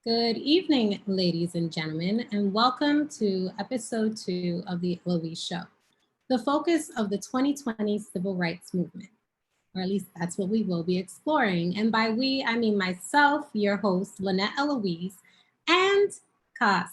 Good evening, ladies and gentlemen, and welcome to episode 2 of the Elouise Show, the focus of the 2020 Civil Rights Movement, or at least that's what we will be exploring. And by we, I mean myself, your host, Lynette Elouise, and Kas.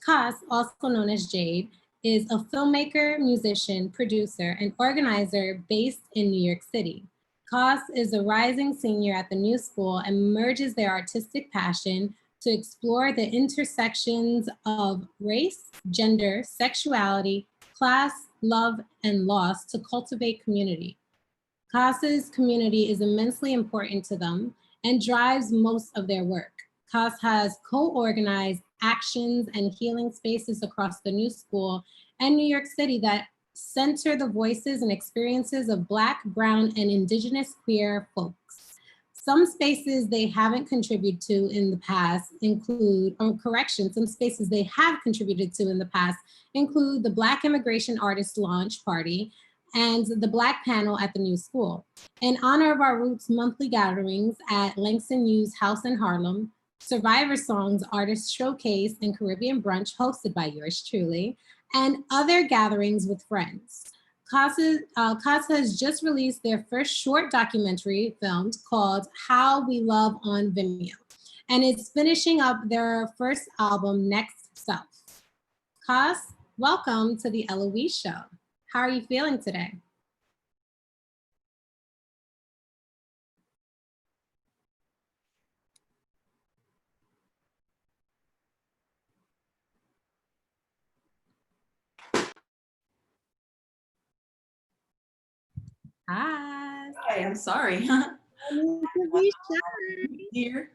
Kas, also known as Jade, is a filmmaker, musician, producer, and organizer based in New York City. Kas is a rising senior at the New School and merges their artistic passion to explore the intersections of race, gender, sexuality, class, love, and loss to cultivate community. Kas's community is immensely important to them and drives most of their work. Kas has co-organized actions and healing spaces across the New School and New York City that center the voices and experiences of Black, Brown, and Indigenous queer folks. Some spaces they haven't contributed to in the past include, some spaces they have contributed to in the past include the Black Immigration Artist Launch Party and the Black Panel at the New School. In honor of our Roots monthly gatherings at Langston Hughes House in Harlem, Survivor Songs Artist Showcase and Caribbean Brunch hosted by yours truly, and other gatherings with friends. Casa has just released their first short documentary filmed called How We Love on Vimeo, and it's finishing up their first album, Next Self. Cas, welcome to the Elouise Show. How are you feeling today? Hi. Hi, I'm sorry. Here.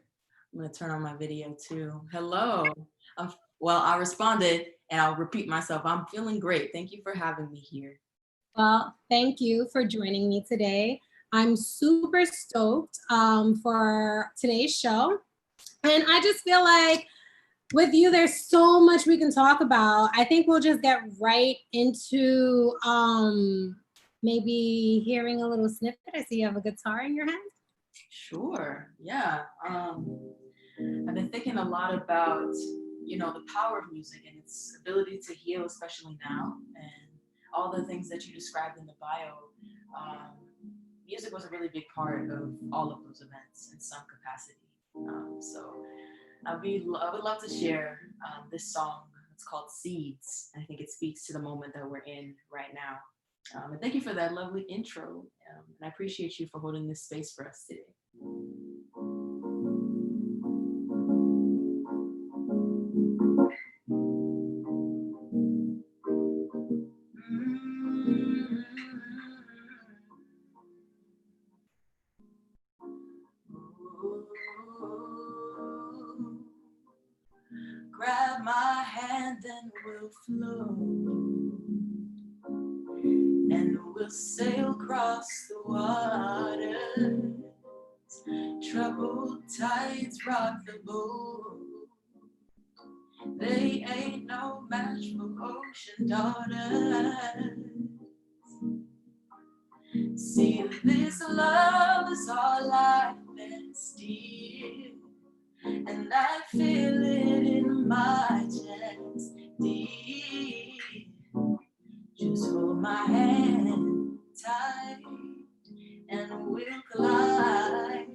I'm gonna turn on my video too. Hello. Well, I responded and I'll repeat myself. I'm feeling great. Thank you for having me here. Well, thank you for joining me today. I'm super stoked for today's show. And I just feel like with you, there's so much we can talk about. I think we'll just get right into maybe hearing a little snippet. I see you have a guitar in your hand. Sure, yeah. I've been thinking a lot about, the power of music and its ability to heal, especially now, and all the things that you described in the bio. Music was a really big part of all of those events in some capacity. So I would love to share this song. It's called Seeds. I think it speaks to the moment that we're in right now. And thank you for that lovely intro. And I appreciate you for holding this space for us today. Grab my hand and we'll flow, and we'll sail across the waters. Troubled tides rock the boat. They ain't no match for ocean daughters. See, this love is all life and steel, and I feel it in my chest deep. Just hold my hand tight and we'll glide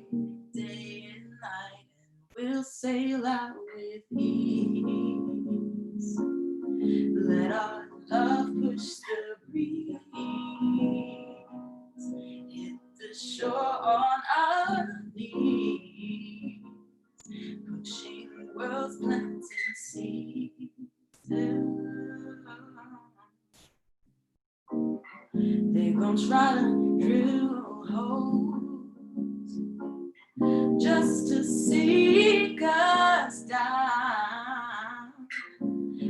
day and night, and we'll sail out with ease. Let our love push the breeze, hit the shore on our knees, pushing worlds, planting seeds. They gon' try to drill holes just to seek us down,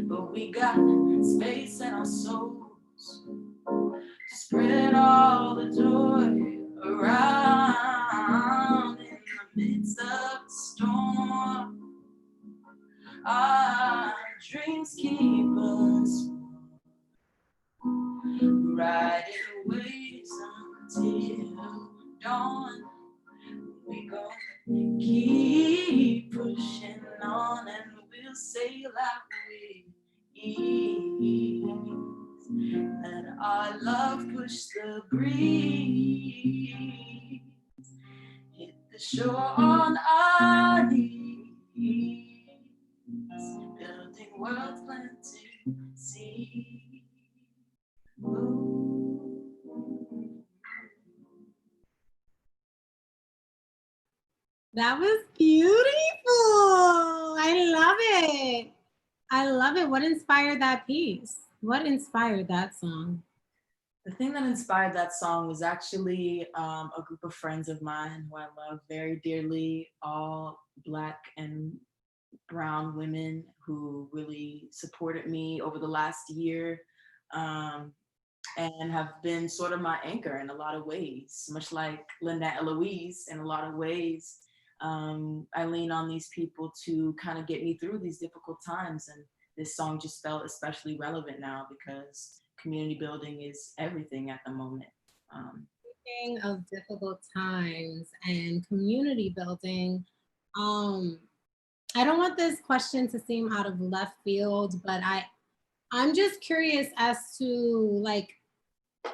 but we got space in our souls to spread all the joy around. In the midst of the storm, our dreams keep us riding waves until dawn. We gon' keep pushing on. sail out with ease. Let our love push the breeze, hit the shore on our knees, building worlds planting seeds. That was beautiful. I love it. I love it. What inspired that piece? What inspired that song? The thing that inspired that song was actually a group of friends of mine who I love very dearly, all Black and brown women who really supported me over the last year, and have been sort of my anchor in a lot of ways, much like Lynette Elouise in a lot of ways. I lean on these people to kind of get me through these difficult times. And this song just felt especially relevant now because community building is everything at the moment. Speaking of difficult times and community building, I don't want this question to seem out of left field, but I'm just curious as to like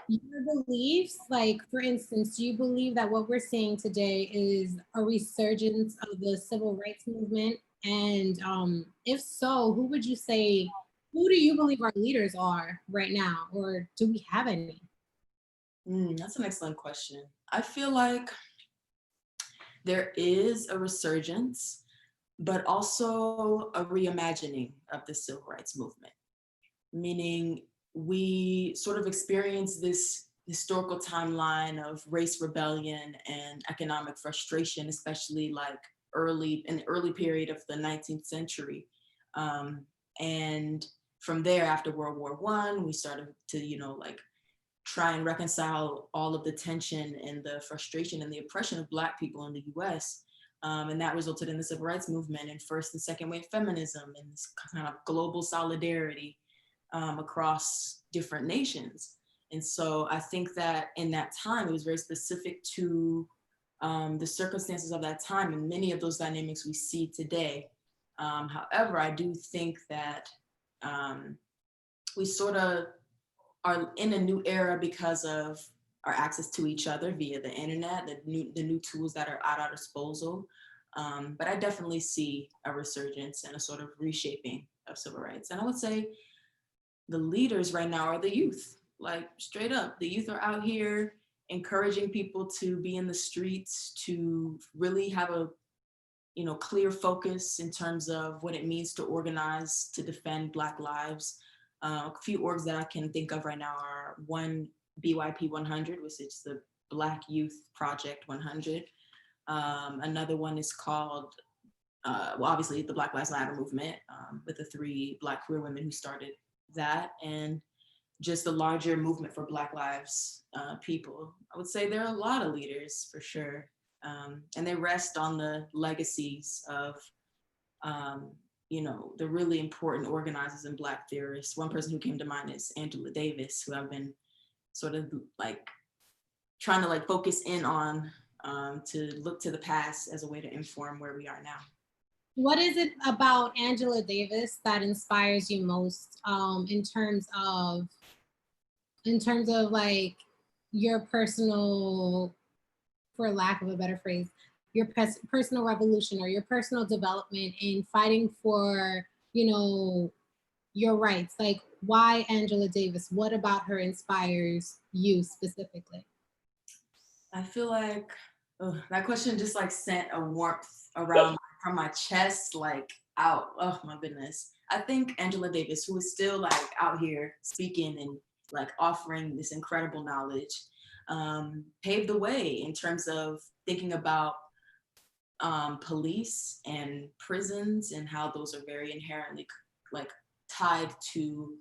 your beliefs. Like, for instance, do you believe that what we're seeing today is a resurgence of the civil rights movement? And if so, who would you say, who do you believe our leaders are right now? Or do we have any? That's an excellent question. I feel like there is a resurgence, but also a reimagining of the civil rights movement, meaning we sort of experienced this historical timeline of race rebellion and economic frustration, especially like in the early period of the 19th century. And from there, after World War I, we started to, like try and reconcile all of the tension and the frustration and the oppression of Black people in the US. And that resulted in the civil rights movement and first and second wave feminism and this kind of global solidarity across different nations. And so I think that in that time, it was very specific to the circumstances of that time and many of those dynamics we see today. However, I do think that we sort of are in a new era because of our access to each other via the internet, the new tools that are at our disposal. But I definitely see a resurgence and a sort of reshaping of civil rights. And I would say the leaders right now are the youth, like straight up. The youth are out here encouraging people to be in the streets, to really have a clear focus in terms of what it means to organize, to defend Black lives. A few orgs that I can think of right now are one, BYP 100, which is the Black Youth Project 100. Another one is called, obviously the Black Lives Matter movement, with the 3 Black queer women who started that, and just the larger movement for Black lives people. I would say there are a lot of leaders for sure. And they rest on the legacies of the really important organizers and Black theorists. One person who came to mind is Angela Davis, who I've been sort of like trying to like focus in on to look to the past as a way to inform where we are now. What is it about Angela Davis that inspires you most in terms of like your personal, for lack of a better phrase, your personal revolution or your personal development in fighting for, your rights? Like, why Angela Davis? What about her inspires you specifically? I feel like that question just like sent a warmth around from my chest, like out. Oh my goodness. I think Angela Davis, who is still like out here speaking and like offering this incredible knowledge, paved the way in terms of thinking about police and prisons and how those are very inherently like tied to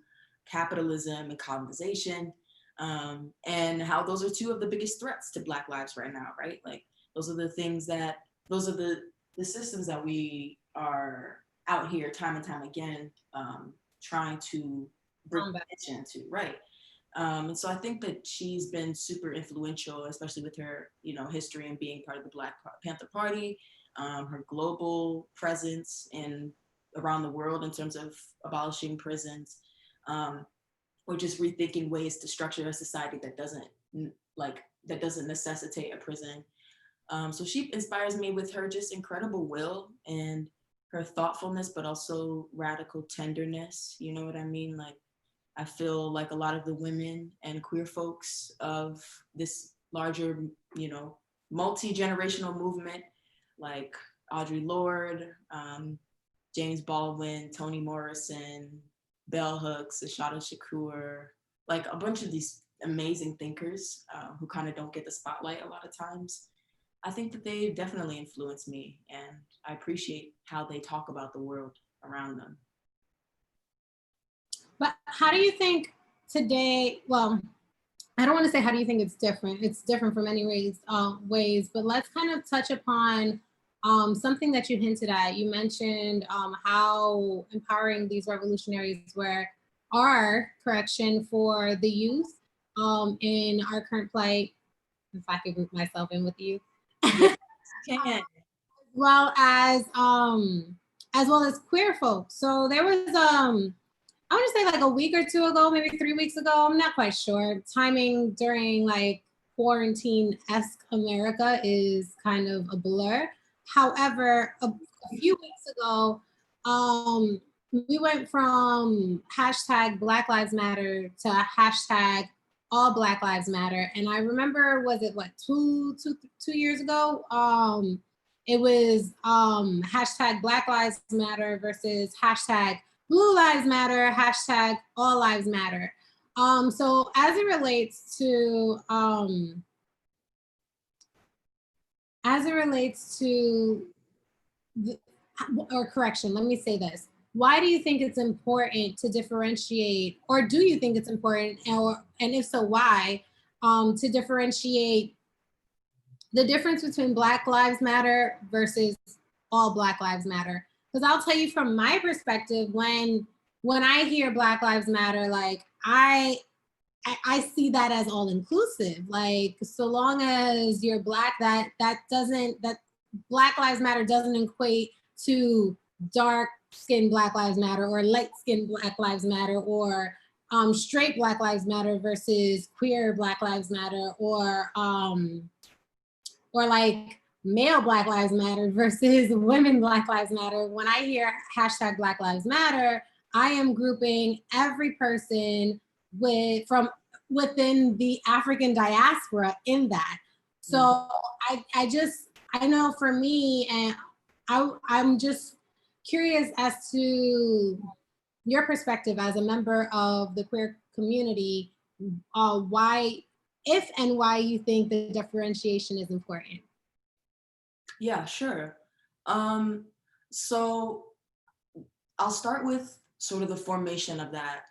capitalism and colonization, and how those are 2 of the biggest threats to Black lives right now, right? Like those are the systems that we are out here time and time again trying to bring attention to, right? And so I think that she's been super influential, especially with her, history and being part of the Black Panther Party, her global presence, and around the world in terms of abolishing prisons, or just rethinking ways to structure a society that doesn't necessitate a prison. So she inspires me with her just incredible will and her thoughtfulness, but also radical tenderness. You know what I mean? Like, I feel like a lot of the women and queer folks of this larger, multi-generational movement, like Audre Lorde, James Baldwin, Toni Morrison, Bell Hooks, Ashada Shakur, like a bunch of these amazing thinkers who kind of don't get the spotlight a lot of times. I think that they definitely influence me, and I appreciate how they talk about the world around them. But how do you think today, well, I don't want to say how do you think it's different. It's different from many ways, but let's kind of touch upon something that you hinted at. You mentioned how empowering these revolutionaries are, correction, for the youth in our current plight, if I could group myself in with the youth. Yes, can. As well as queer folks. So there was I want to say like a week or two ago, maybe 3 weeks ago, I'm not quite sure. Timing during like quarantine-esque America is kind of a blur. However, a few weeks ago, we went from hashtag Black Lives Matter to hashtag All Black Lives Matter. And I remember, was it what, two years ago? It was hashtag Black Lives Matter versus hashtag Blue Lives Matter, hashtag All Lives Matter. So as it relates to or correction, let me say this. Why do you think it's important to differentiate, or do you think it's important, and if so, why, to differentiate the difference between Black Lives Matter versus All Black Lives Matter? Because I'll tell you from my perspective, when I hear Black Lives Matter, like I see that as all inclusive. Like, so long as you're Black, that Black Lives Matter doesn't equate to dark skinned Black Lives Matter or light skinned Black Lives Matter or straight Black Lives Matter versus queer Black Lives Matter or like male Black Lives Matter versus women Black Lives Matter. When I hear hashtag Black Lives Matter, I am grouping every person from within the African diaspora in that. So I know for me, and I'm just curious as to your perspective as a member of the queer community, why you think the differentiation is important. Yeah, sure. So I'll start with sort of the formation of that,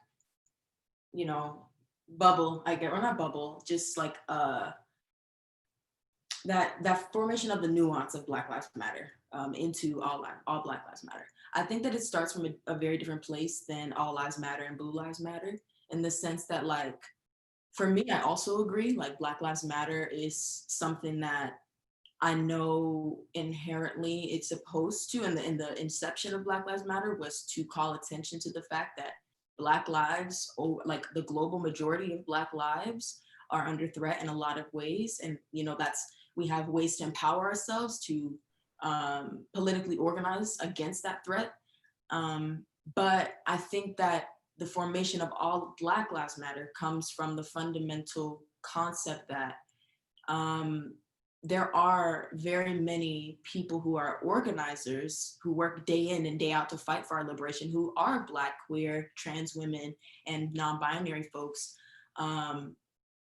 bubble, I get, or not bubble, just like that formation of the nuance of Black Lives Matter into all Black Lives Matter. I think that it starts from a very different place than All Lives Matter and Blue Lives Matter, in the sense that, like, for me, I also agree, like, Black Lives Matter is something that I know inherently it's supposed to, in the inception of Black Lives Matter, was to call attention to the fact that Black lives, or like the global majority of Black lives, are under threat in a lot of ways. And, we have ways to empower ourselves to politically organize against that threat. But I think that the formation of All Black Lives Matter comes from the fundamental concept that there are very many people who are organizers who work day in and day out to fight for our liberation, who are Black, queer, trans women, and non-binary folks.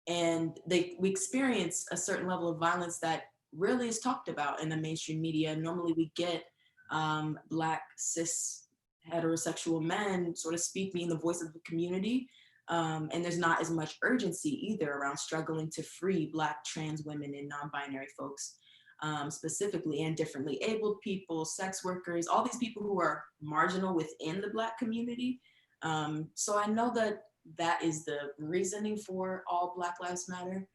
And we experience a certain level of violence that really is talked about in the mainstream media. Normally we get Black, cis, heterosexual men, so to speak, being the voice of the community. And there's not as much urgency either around struggling to free Black, trans women and non-binary folks specifically, and differently abled people, sex workers, all these people who are marginal within the Black community. So I know that is the reasoning for All Black Lives Matter.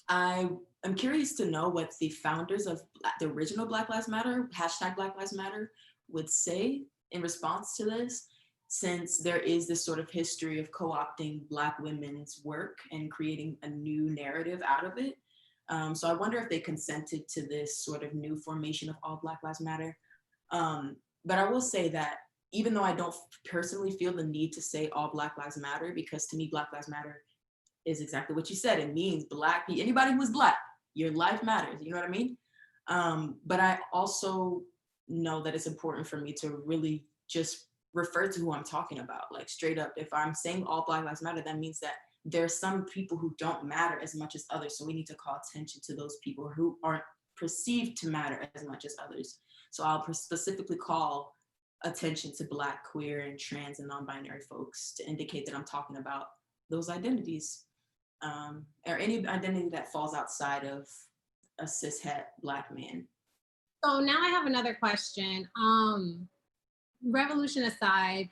I'm curious to know what the founders of the original Black Lives Matter, hashtag Black Lives Matter, would say in response to this, since there is this sort of history of co-opting Black women's work and creating a new narrative out of it. So I wonder if they consented to this sort of new formation of All Black Lives Matter. But I will say that even though I don't personally feel the need to say All Black Lives Matter, because to me, Black Lives Matter is exactly what you said. It means Black people, anybody who is Black, your life matters. You know what I mean? But I also know that it's important for me to really just refer to who I'm talking about, like straight up. If I'm saying all Black Lives Matter, that means that there's some people who don't matter as much as others. So we need to call attention to those people who aren't perceived to matter as much as others. So I'll specifically call attention to Black, queer, and trans and non-binary folks to indicate that I'm talking about those identities, or any identity that falls outside of a cishet Black man. So now I have another question. Revolution aside,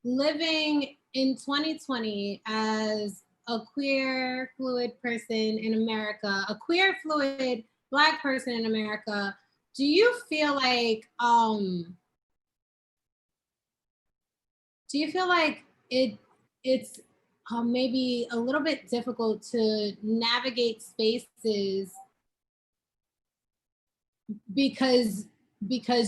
living in 2020 as a queer fluid person in America, a queer fluid Black person in America, do you feel like it's maybe a little bit difficult to navigate spaces because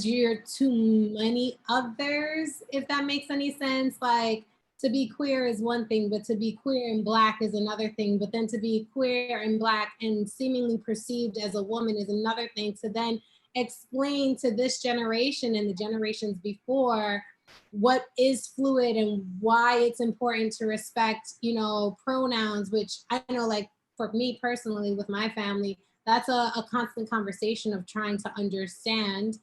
you're too many others, if that makes any sense? Like, to be queer is one thing, but to be queer and Black is another thing. But then to be queer and Black and seemingly perceived as a woman is another thing. To then explain to this generation and the generations before what is fluid and why it's important to respect, pronouns, which I know, like, for me personally with my family, that's a constant conversation of trying to understand,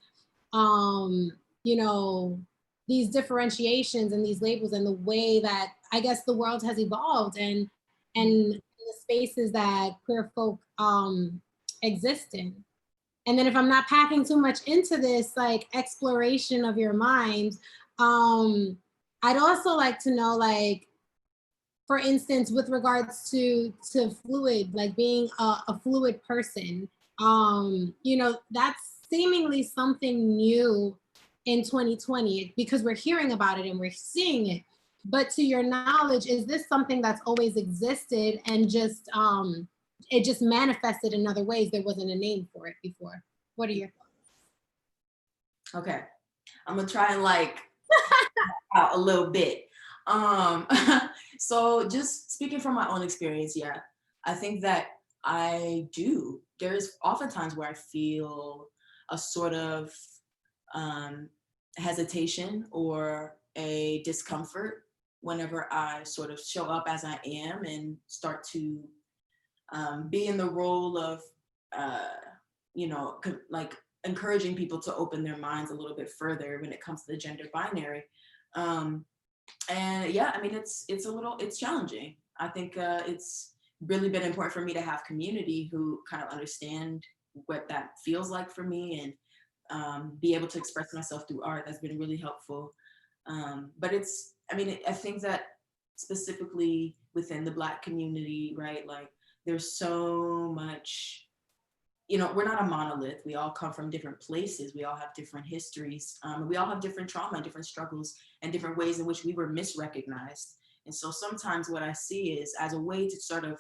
these differentiations and these labels and the way that I guess the world has evolved and the spaces that queer folk exist in. And then if I'm not packing too much into this like exploration of your mind, I'd also like to know, like, for instance, with regards to fluid, like being a fluid person, that's seemingly something new in 2020 because we're hearing about it and we're seeing it. But to your knowledge, is this something that's always existed and just it just manifested in other ways? There wasn't a name for it before. What are your thoughts? Okay, I'm gonna try and like out a little bit. So just speaking from my own experience, yeah, I think that I do. There's oftentimes where I feel a sort of hesitation or a discomfort whenever I sort of show up as I am and start to be in the role of, like encouraging people to open their minds a little bit further when it comes to the gender binary. And yeah, I mean, it's challenging. I think it's really been important for me to have community who kind of understand what that feels like for me and be able to express myself through art. That's been really helpful. But I think that specifically within the Black community, right? Like there's so much, we're not a monolith. We all come from different places. We all have different histories. We all have different trauma, different struggles, and different ways in which we were misrecognized. And so sometimes what I see is as a way to sort of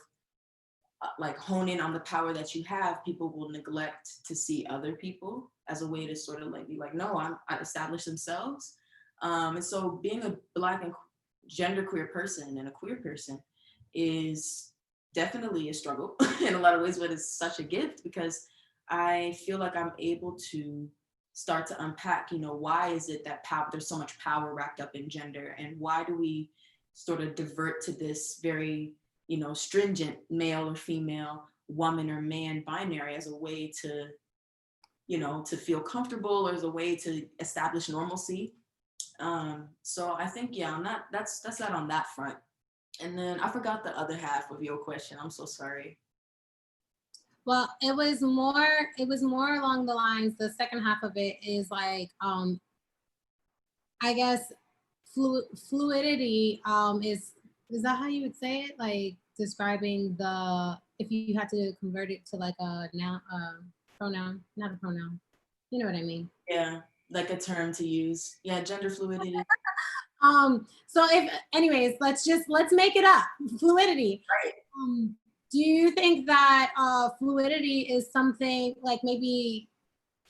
like hone in on the power that you have, people will neglect to see other people as a way to sort of like be like, no, I establish themselves. And so being a Black and genderqueer person and a queer person is definitely a struggle in a lot of ways, but it's such a gift because I feel like I'm able to start to unpack, why is it that there's so much power wrapped up in gender, and why do we sort of divert to this very, stringent male or female, woman or man binary as a way to, to feel comfortable or as a way to establish normalcy. So I think, yeah, that's that on that front. And then I forgot the other half of your question. I'm so sorry. Well, it was more along the lines, the second half of it is like, I guess fluidity is that how you would say it? Like describing if you had to convert it to like a noun, pronoun, not a pronoun. You know what I mean? Yeah. like a term to use. Yeah, gender fluidity. So if, anyways, let's make it up. Fluidity. Right. Um, do you think that fluidity is something like maybe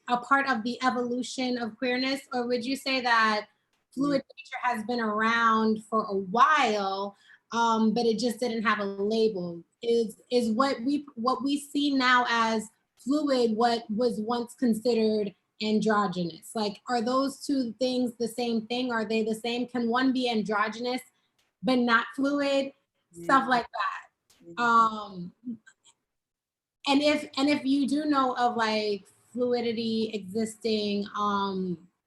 a part of the evolution of queerness, or would you say that fluid nature has been around for a while, but it just didn't have a label? Is what we see now as fluid what was once considered androgynous? Like, are those two things the same thing? Are they the same? Can one be androgynous but not fluid? Stuff like that. And if you do know of like fluidity existing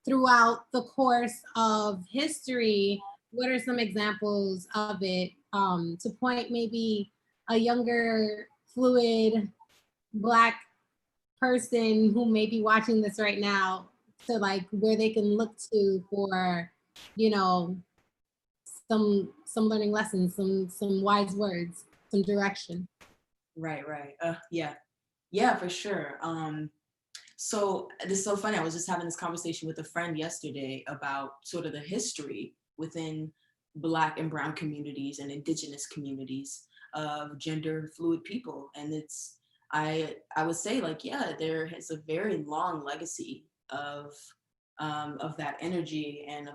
throughout the course of history, what are some examples of it, to point maybe a younger fluid Black person who may be watching this right now to like where they can look to for, you know, some learning lessons, some wise words, some direction. Right, right. Yeah. Yeah, for sure. So this is so funny. I was just having this conversation with a friend yesterday about sort of the history within Black and Brown communities and Indigenous communities of gender fluid people. And I would say like, yeah, there is a very long legacy of that energy and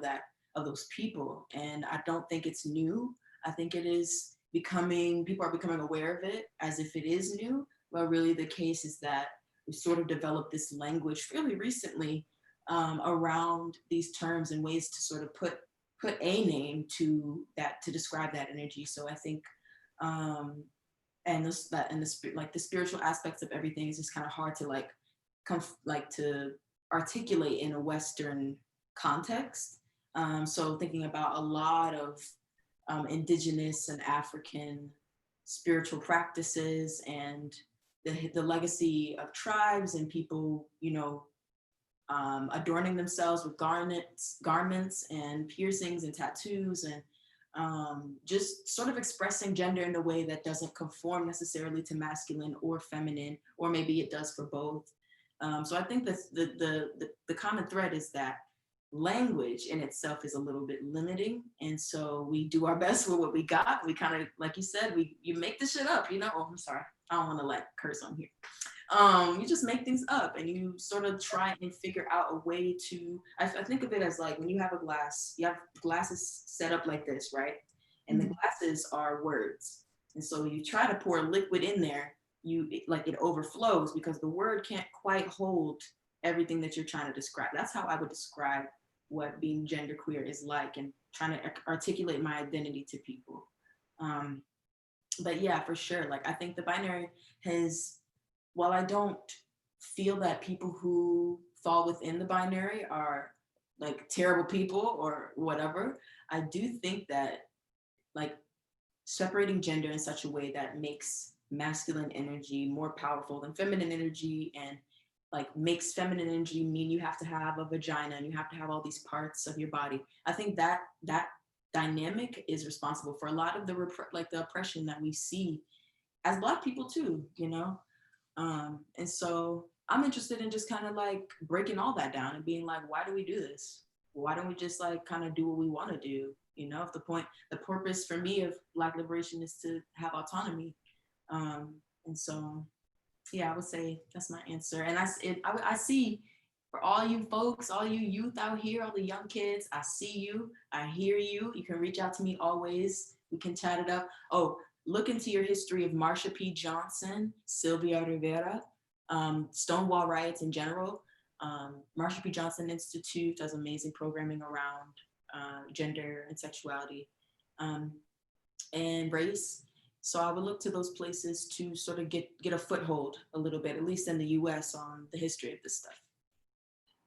of those people. And I don't think it's new. I think it is becoming, people are becoming aware of it as if it is new. But really the case is that we sort of developed this language fairly recently around these terms and ways to sort of put a name to that, to describe that energy. So I think and this that and like the spiritual aspects of everything is just kind of hard to like to articulate in a Western context. So thinking about a lot of indigenous and African spiritual practices and the legacy of tribes and people, you know, adorning themselves with garments and piercings and tattoos and just sort of expressing gender in a way that doesn't conform necessarily to masculine or feminine, or maybe it does for both. So I think that the common thread is that language in itself is a little bit limiting, and so we do our best with what we got. We kind of, like you said, you make this shit up, you know. Oh, I'm sorry, I don't want to like curse on here. You just make things up and you sort of try and figure out a way to, I think of it as like when you have a glass, you have glasses set up like this, right? And the glasses are words. And so you try to pour liquid in there, it overflows because the word can't quite hold everything that you're trying to describe. That's how I would describe what being genderqueer is like and trying to articulate my identity to people. But yeah, for sure. Like I think the binary has, while I don't feel that people who fall within the binary are like terrible people or whatever, I do think that like separating gender in such a way that makes masculine energy more powerful than feminine energy, and like makes feminine energy mean you have to have a vagina and you have to have all these parts of your body. I think that dynamic is responsible for a lot of the the oppression that we see as Black people too, you know. And so I'm interested in just kind of like breaking all that down and being like, why do we do this? Why don't we just like kind of do what we want to do? You know, if the purpose for me of Black liberation is to have autonomy. And so, yeah, I would say that's my answer. And I see for all you folks, all you youth out here, all the young kids, I see you, I hear you. You can reach out to me always. We can chat it up. Oh, look into your history of Marsha P. Johnson, Sylvia Rivera, Stonewall riots in general. Marsha P. Johnson Institute does amazing programming around gender and sexuality and race. So I would look to those places to sort of get a foothold a little bit, at least in the US, on the history of this stuff.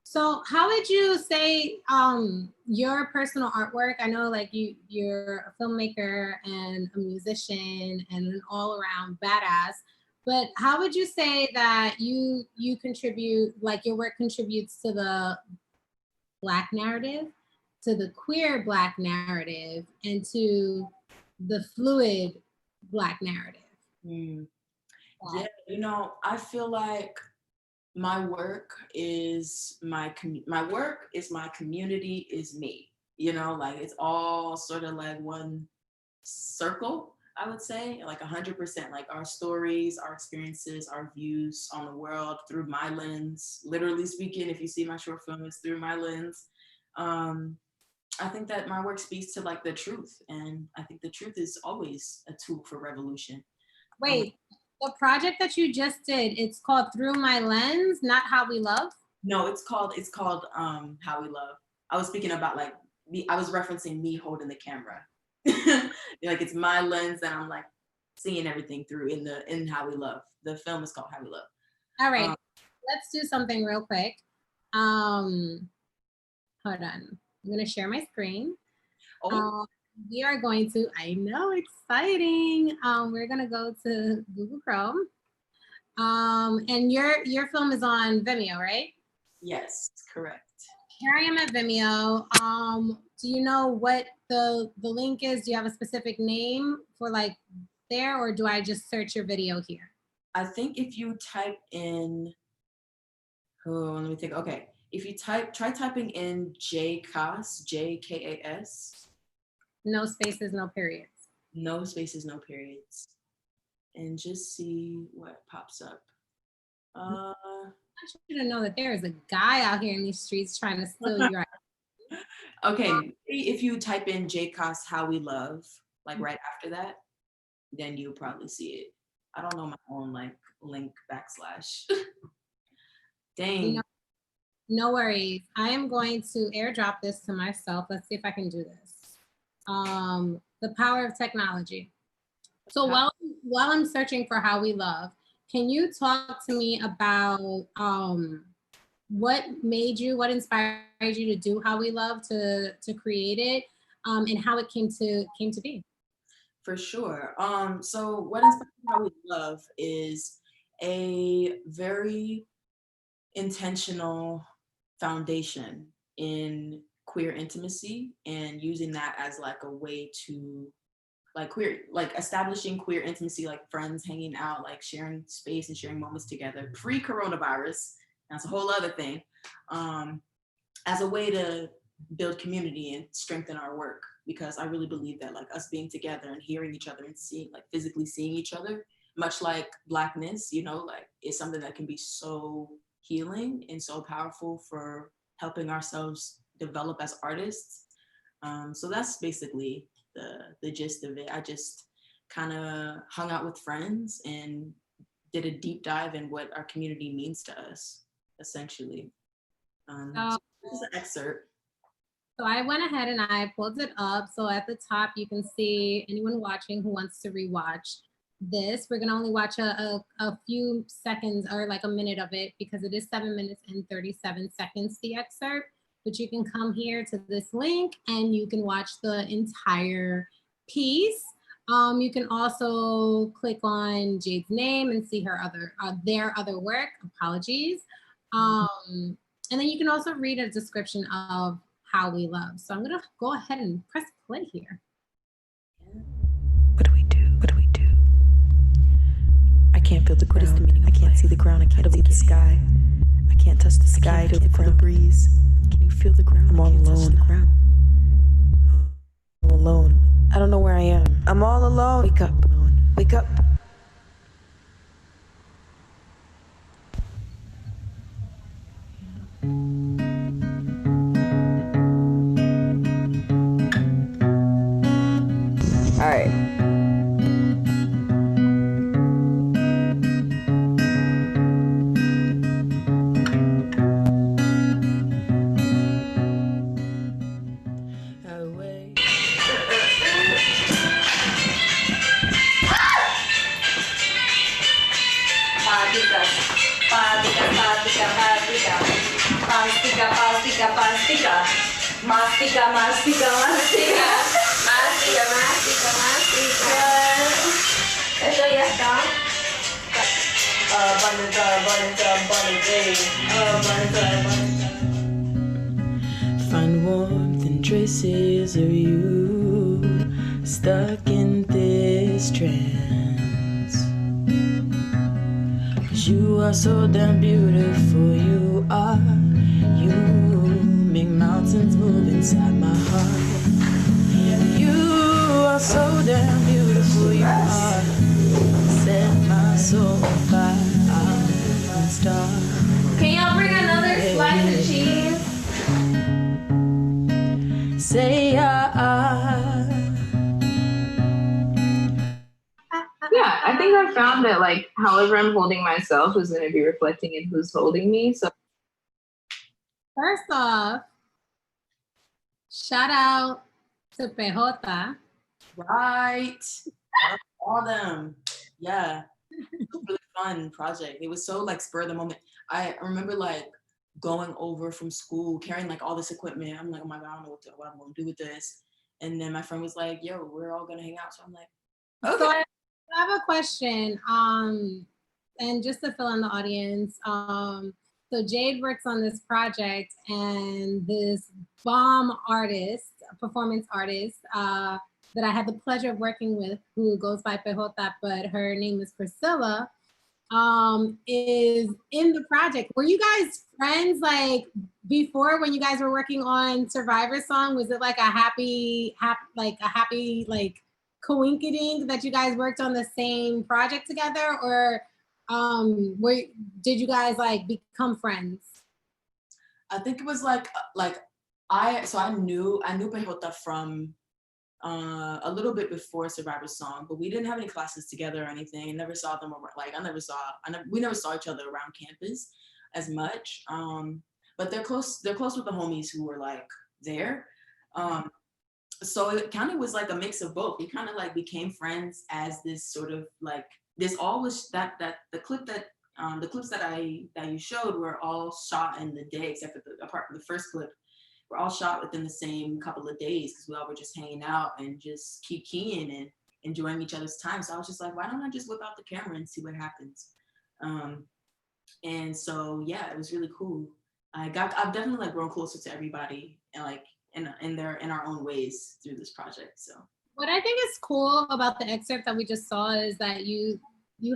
So how would you say your personal artwork, I know like you're a filmmaker and a musician and an all around badass, but how would you say that you contribute, like your work contributes to the Black narrative, to the queer Black narrative, and to the fluid Black narrative? Mm. Yeah, you know, I feel like My work is my work is my community is me. You know, like it's all sort of like one circle, I would say, like 100%. Like our stories, our experiences, our views on the world through my lens. Literally speaking, if you see my short film, it's through my lens. Um, I think that my work speaks to like the truth, and I think the truth is always a tool for revolution. Wait, the project that you just did, it's called Through My Lens, not How We Love? No, it's called How We Love. I was speaking about like I was referencing me holding the camera. Like it's my lens that I'm like seeing everything through in How We Love. The film is called How We Love. All right, let's do something real quick. Hold on. I'm gonna share my screen. We are going to, I know, exciting. We're gonna go to Google Chrome. And your film is on Vimeo, right? Yes, correct. Here I am at Vimeo. Do you know what the link is? Do you have a specific name for like there, or do I just search your video here? I think if you type in, let me think. Okay, if you try typing in JKAS, JKAS. No spaces, no periods. No spaces, no periods. And just see what pops up. I want you to know that there is a guy out here in these streets trying to steal your idea. Okay, if you type in JKAS How We Love, like right after that, then you'll probably see it. I don't know my own like link backslash. Dang. No worries. I am going to airdrop this to myself. Let's see if I can do this. The power of technology. So while I'm searching for How We Love, can you talk to me about what inspired you to do How We Love, to create it, and how it came to be? For sure. So what inspired How We Love is a very intentional foundation in queer intimacy, and using that as like a way to like establishing queer intimacy, like friends hanging out, like sharing space and sharing moments together pre-coronavirus. That's a whole other thing. As a way to build community and strengthen our work, because I really believe that like us being together and hearing each other and seeing, like physically seeing each other, much like Blackness, you know, like is something that can be so healing and so powerful for helping ourselves develop as artists. So that's basically the gist of it. I just kind of hung out with friends and did a deep dive in what our community means to us, essentially. So this is an excerpt. So I went ahead and I pulled it up. So at the top, you can see anyone watching who wants to rewatch this. We're gonna only watch a few seconds or like a minute of it, because it is 7 minutes and 37 seconds, the excerpt. But you can come here to this link and you can watch the entire piece. You can also click on Jade's name and see her their other work. Apologies. And then you can also read a description of How We Love. So I'm gonna go ahead and press play here. What do we do? What do we do? I can't feel the ground. What is the meaning? I can't see the ground. I can't see the sky. I can't touch the sky. I can't feel the breeze. Can you feel the ground? I'm all alone. All alone. I don't know where I am. I'm all alone. Wake up. Wake up. All right. Eso ya está. Find warmth in traces of you, stuck in this trance. 'Cause you are so damn beautiful, you are. You make mountains move inside my heart. You are so damn beautiful, you are. Set my soul on fire, I'm a star. Can y'all bring another slice of cheese? Say Yeah, I think I found that like however I'm holding myself is going to be reflecting in who's holding me. So First off, shout out to Pejota. Right. All them. Yeah. Really fun project. It was so like spur of the moment. I remember like going over from school carrying like all this equipment. I'm like, oh my God, I don't know what I'm gonna do with this. And then my friend was like, yo, we're all gonna hang out. So I'm like, okay. So I have a question. And just to fill in the audience, so Jade works on this project, and this bomb artist, performance artist, that I had the pleasure of working with, who goes by Pejota, but her name is Priscilla, is in the project. Were you guys friends like before when you guys were working on Survivor Song? Was it like a happy coinkydink that you guys worked on the same project together, or did you guys like become friends? I think it was like I knew Pejota from a little bit before Survivor Song, but we didn't have any classes together or anything. Never saw them like we never saw each other around campus as much. But they're close with the homies who were like there. So it kind of was like a mix of both. We kind of like became friends as this sort of like this all was that the clips that you showed were all shot in the day, except for apart from the first clip, were all shot within the same couple of days because we all were just hanging out and just kikiing and enjoying each other's time. So I was just like, why don't I just whip out the camera and see what happens? And so yeah, it was really cool. I've definitely like grown closer to everybody and like in our own ways through this project. So what I think is cool about the excerpt that we just saw is that you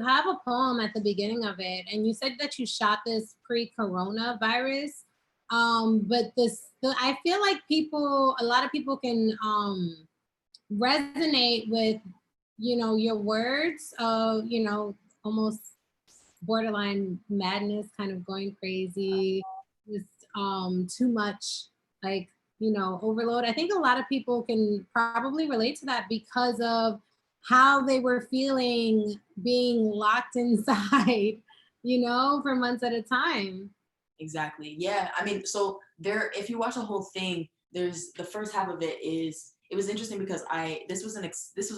have a poem at the beginning of it, and you said that you shot this pre-coronavirus. But I feel like a lot of people can resonate with, your words of, almost borderline madness, kind of going crazy, just too much, like, overload. I think a lot of people can probably relate to that because of how they were feeling being locked inside, for months at a time. Exactly. Yeah. I mean, so if you watch the whole thing, there's the first half of it was interesting because this was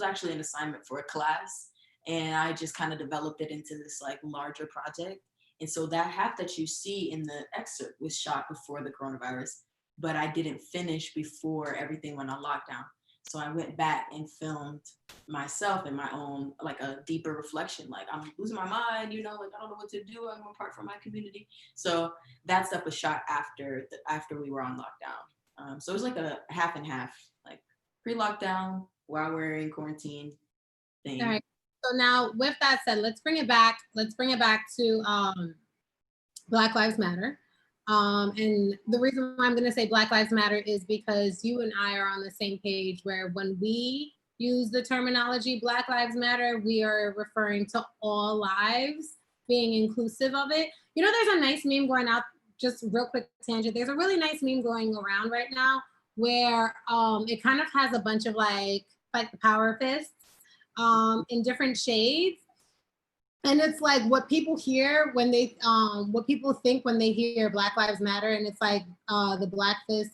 actually an assignment for a class, and I just kind of developed it into this like larger project. And so that half that you see in the excerpt was shot before the coronavirus, but I didn't finish before everything went on lockdown. So I went back and filmed myself in my own, like a deeper reflection. Like I'm losing my mind, like I don't know what to do. I'm apart from my community. So that stuff was shot after we were on lockdown. So it was like a half and half, like pre-lockdown while we're in quarantine thing. All right. So now with that said, let's bring it back to Black Lives Matter. And the reason why I'm going to say Black Lives Matter is because you and I are on the same page, where when we use the terminology Black Lives Matter, we are referring to all lives, being inclusive of it. There's a nice meme going out, just real quick tangent. There's a really nice meme going around right now where it kind of has a bunch of like the power fists in different shades. And it's like what people hear when they, what people think when they hear Black Lives Matter, and it's like the black fist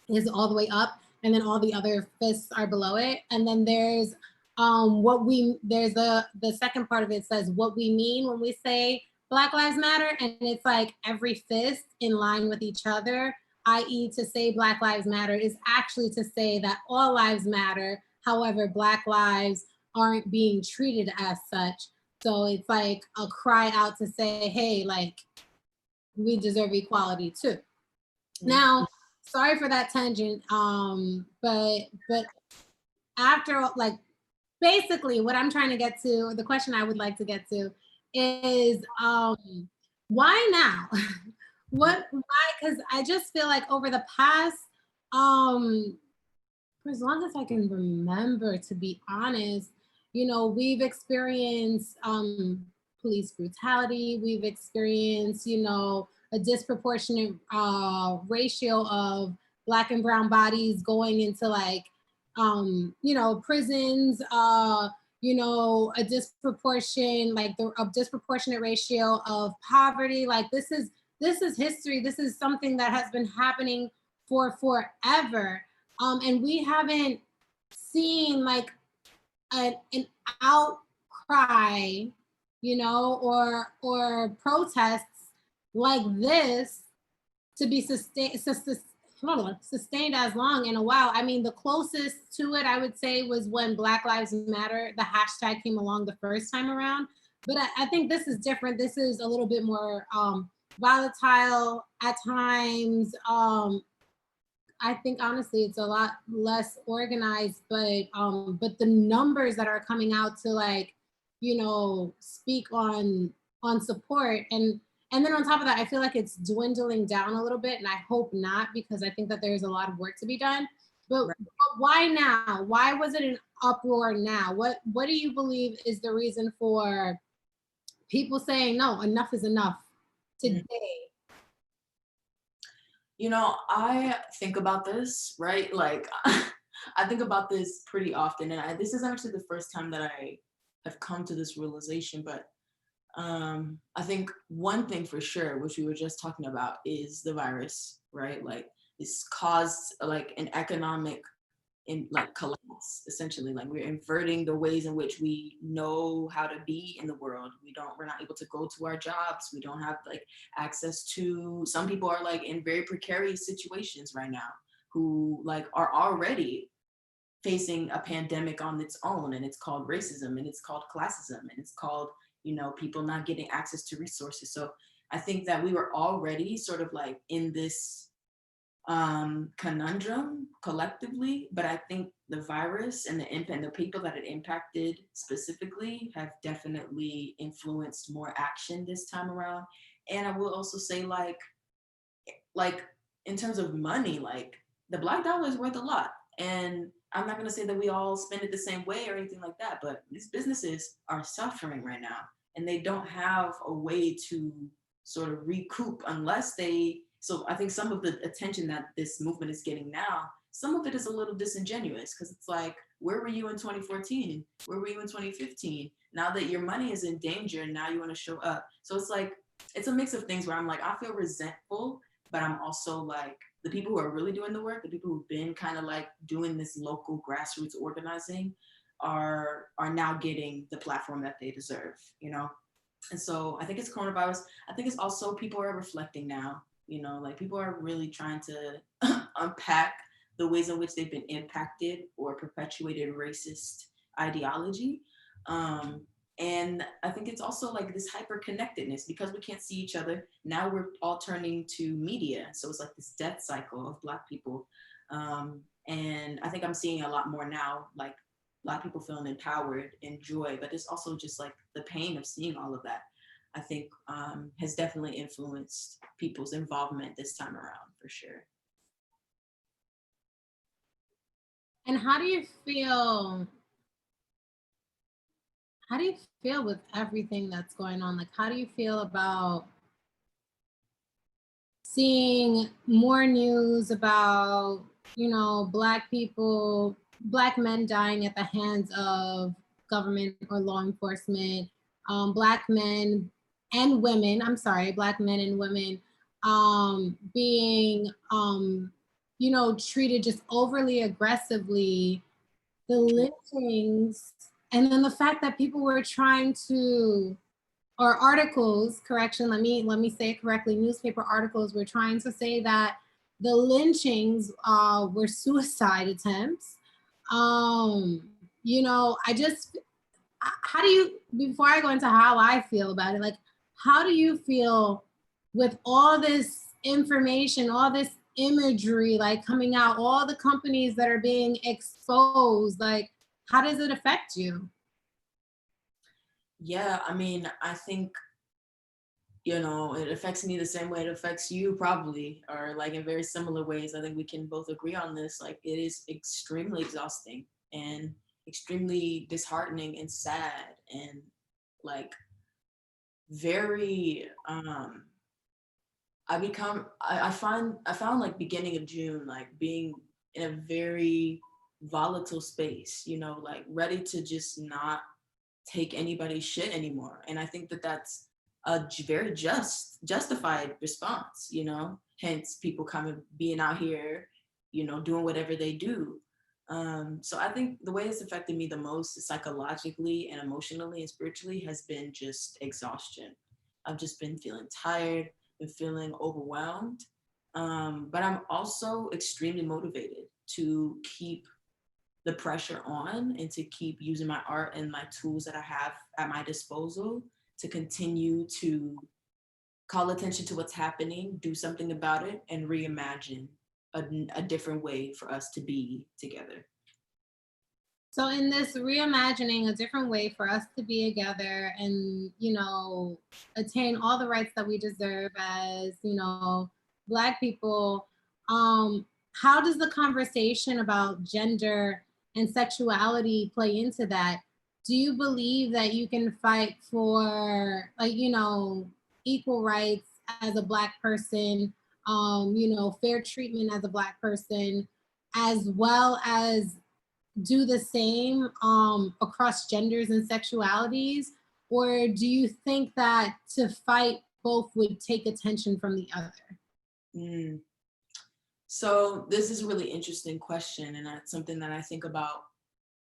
is all the way up, and then all the other fists are below it. And then there's the second part of it says what we mean when we say Black Lives Matter, and it's like every fist in line with each other, i.e. to say Black Lives Matter is actually to say that all lives matter. However, Black lives aren't being treated as such. So it's like a cry out to say, hey, like, we deserve equality too. Mm-hmm. Now, sorry for that tangent, but after, like, basically what I'm trying to get to, the question I would like to get to is why now? Why? Because I just feel like over the past, for as long as I can remember, to be honest, we've experienced police brutality. We've experienced, a disproportionate ratio of Black and brown bodies going into like, prisons, a disproportionate ratio of poverty. Like this is history. This is something that has been happening for forever. And we haven't seen like an outcry, or protests like this to be sustained as long in a while. I mean, the closest to it, I would say, was when Black Lives Matter, the hashtag came along the first time around. But I think this is different. This is a little bit more volatile at times. I think honestly it's a lot less organized, but the numbers that are coming out to like, speak on support, and then on top of that, I feel like it's dwindling down a little bit, and I hope not, because I think that there's a lot of work to be done. But, Right. but why now? Why was it an uproar now? What do you believe is the reason for people saying no, enough is enough today? I think about this, right? Like, I think about this pretty often, and this is actually the first time that I have come to this realization. But I think one thing for sure, which we were just talking about, is the virus, right? Like, it's caused like an economic collapse, essentially. Like, we're inverting the ways in which we know how to be in the world. We're not able to go to our jobs. We don't have like access to, some people are like in very precarious situations right now who like are already facing a pandemic on its own, and it's called racism, and it's called classism, and it's called, people not getting access to resources. So I think that we were already sort of like in this conundrum collectively, but I think the virus and the people that it impacted specifically have definitely influenced more action this time around. And I will also say, like in terms of money, like the Black dollar is worth a lot, and I'm not going to say that we all spend it the same way or anything like that, but these businesses are suffering right now, and they don't have a way to sort of recoup unless they. So I think some of the attention that this movement is getting now, some of it is a little disingenuous, because it's like, where were you in 2014? Where were you in 2015? Now that your money is in danger, now you want to show up. So it's like, it's a mix of things where I'm like, I feel resentful, but I'm also like, the people who are really doing the work, the people who've been kind of like doing this local grassroots organizing are now getting the platform that they deserve, And so I think it's coronavirus. I think it's also people are reflecting now. Like people are really trying to unpack the ways in which they've been impacted or perpetuated racist ideology. And I think it's also like this hyper connectedness, because we can't see each other. Now we're all turning to media. So it's like this death cycle of Black people. And I think I'm seeing a lot more now, like Black people feeling empowered and joy, but it's also just like the pain of seeing all of that, I think has definitely influenced people's involvement this time around, for sure. And how do you feel with everything that's going on? Like, how do you feel about seeing more news about, Black people, Black men dying at the hands of government or law enforcement, Black men and women, Black men and women being, treated just overly aggressively, the lynchings, and then the fact that people were trying to, or articles, correction, let me say it correctly, newspaper articles were trying to say that the lynchings were suicide attempts. How do you, before I go into how I feel about it, like, how do you feel with all this information, all this imagery, like coming out, all the companies that are being exposed, like, how does it affect you? Yeah, I mean, I think, it affects me the same way it affects you probably, or like in very similar ways. I think we can both agree on this. Like it is extremely exhausting and extremely disheartening and sad and like very I found like beginning of June like being in a very volatile space, like ready to just not take anybody's shit anymore. And I think that that's a very justified response, hence people coming, being out here, doing whatever they do. So I think the way it's affected me the most psychologically and emotionally and spiritually has been just exhaustion. I've just been feeling tired, been feeling overwhelmed. But I'm also extremely motivated to keep the pressure on and to keep using my art and my tools that I have at my disposal to continue to call attention to what's happening, do something about it, and reimagine a different way for us to be together. So in this reimagining a different way for us to be together and, attain all the rights that we deserve as, Black people, how does the conversation about gender and sexuality play into that? Do you believe that you can fight for, like, equal rights as a Black person, fair treatment as a Black person, as well as do the same across genders and sexualities? Or do you think that to fight both would take attention from the other? Mm. So this is a really interesting question, and it's something that I think about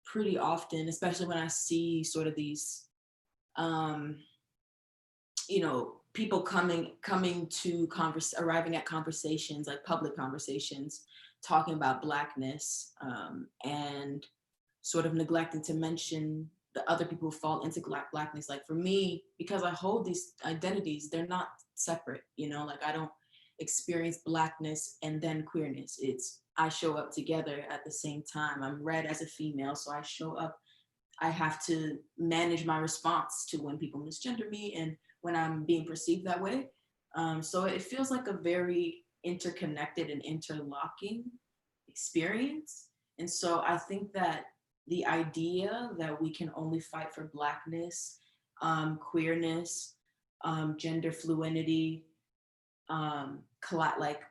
pretty often, especially when I see sort of these, people coming to arriving at conversations, like public conversations, talking about Blackness, and sort of neglecting to mention the other people who fall into Blackness. Like for me, because I hold these identities, they're not separate, like I don't experience Blackness and then queerness. It's I show up together at the same time. I'm read as a female, so I show up. I have to manage my response to when people misgender me and when I'm being perceived that way. So it feels like a very interconnected and interlocking experience. And so I think that the idea that we can only fight for Blackness, queerness, gender fluidity, like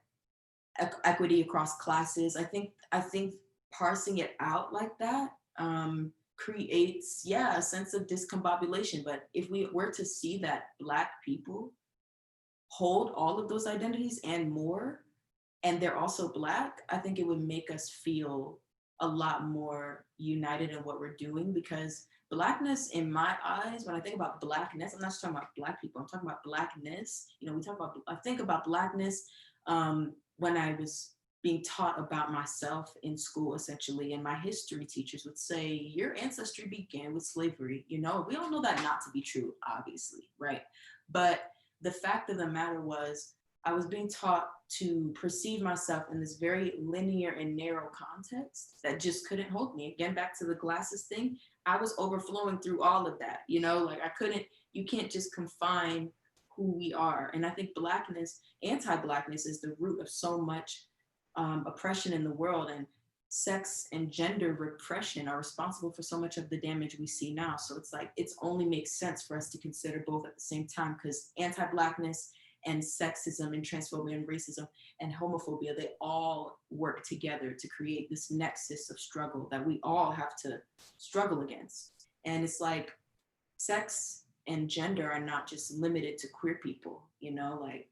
equity across classes. I think parsing it out like that creates, a sense of discombobulation. But if we were to see that Black people hold all of those identities and more, and they're also Black, I think it would make us feel a lot more united in what we're doing, because Blackness, in my eyes, when I think about Blackness, I'm not just talking about Black people, I'm talking about Blackness. I think about Blackness when I was being taught about myself in school, essentially, and my history teachers would say, your ancestry began with slavery. We all know that not to be true, obviously, right? But the fact of the matter was, I was being taught to perceive myself in this very linear and narrow context that just couldn't hold me. Again, back to the glasses thing, I was overflowing through all of that, like you can't just confine who we are. And I think Blackness, anti-Blackness is the root of so much oppression in the world, and sex and gender repression are responsible for so much of the damage we see now. So it's like, it's only makes sense for us to consider both at the same time, because anti-Blackness and sexism and transphobia and racism and homophobia, they all work together to create this nexus of struggle that we all have to struggle against. And it's like sex and gender are not just limited to queer people, like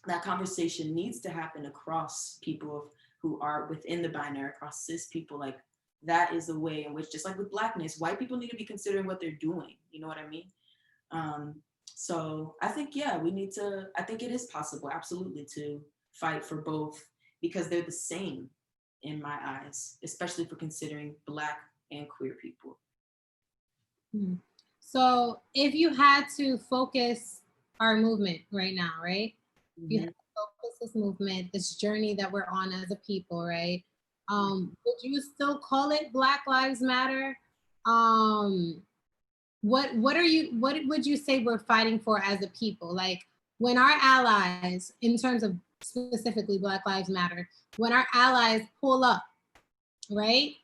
that conversation needs to happen across people who are within the binary, across cis people. Like that is the way in which, just like with Blackness, white people need to be considering what they're doing. You know what I mean? So I think, I think it is possible, absolutely, to fight for both, because they're the same in my eyes, especially for considering Black and queer people. So if you had to focus our movement right now, right? Mm-hmm. You have to focus this movement, this journey that we're on as a people, right? Would you still call it Black Lives Matter? what would you say we're fighting for as a people? Like when our allies, in terms of specifically Black Lives Matter, when our allies pull up, right?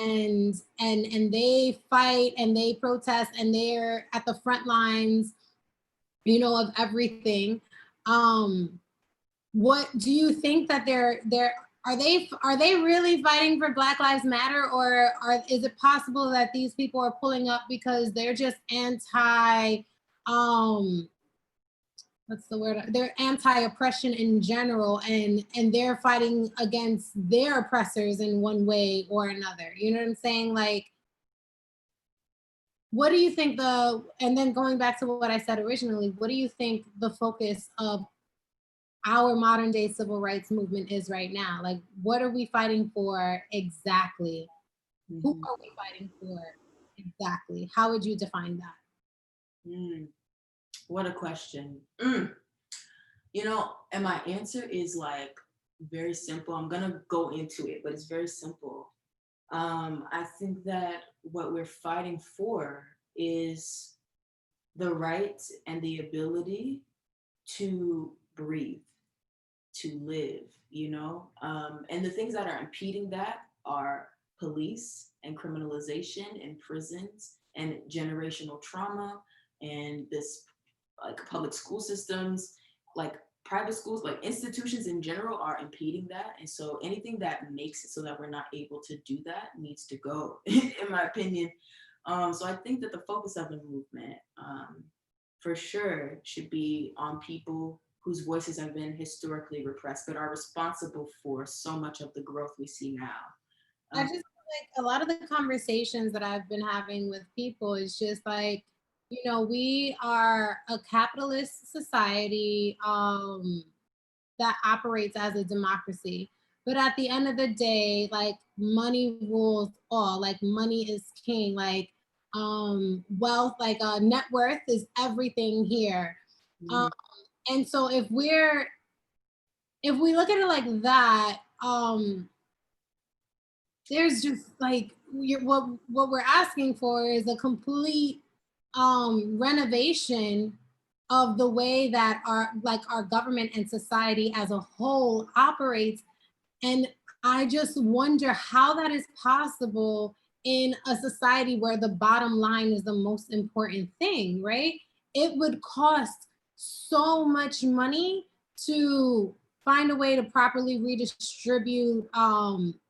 And they fight and they protest and they're at the front lines, you know, of everything. What do you think that are they really fighting for Black Lives Matter, or is it possible that these people are pulling up because they're just anti what's the word? They're anti-oppression in general, and they're fighting against their oppressors in one way or another. You know what I'm saying? Like, what do you think and then going back to what I said originally, what do you think the focus of our modern day civil rights movement is right now? Like, what are we fighting for exactly? Who are we fighting for exactly? How would you define that? What a question. You know, and my answer is like very simple. I'm gonna go into it, but it's very simple. I think that what we're fighting for is the right and the ability to breathe, to live, you know? And the things that are impeding that are police and criminalization and prisons and generational trauma and this like public school systems, like private schools, like institutions in general are impeding that. And so anything that makes it so that we're not able to do that needs to go, in my opinion. So I think that the focus of the movement for sure should be on people whose voices have been historically repressed, but are responsible for so much of the growth we see now. I just feel like a lot of the conversations that I've been having with people is just like, you know, we are a capitalist society that operates as a democracy. But at the end of the day, like money rules all, like money is king, like wealth, like net worth is everything here. And so if we look at it like that, there's just like what we're asking for is a complete renovation of the way that our government and society as a whole operates. And I just wonder how that is possible in a society where the bottom line is the most important thing, right? It would cost so much money to find a way to properly redistribute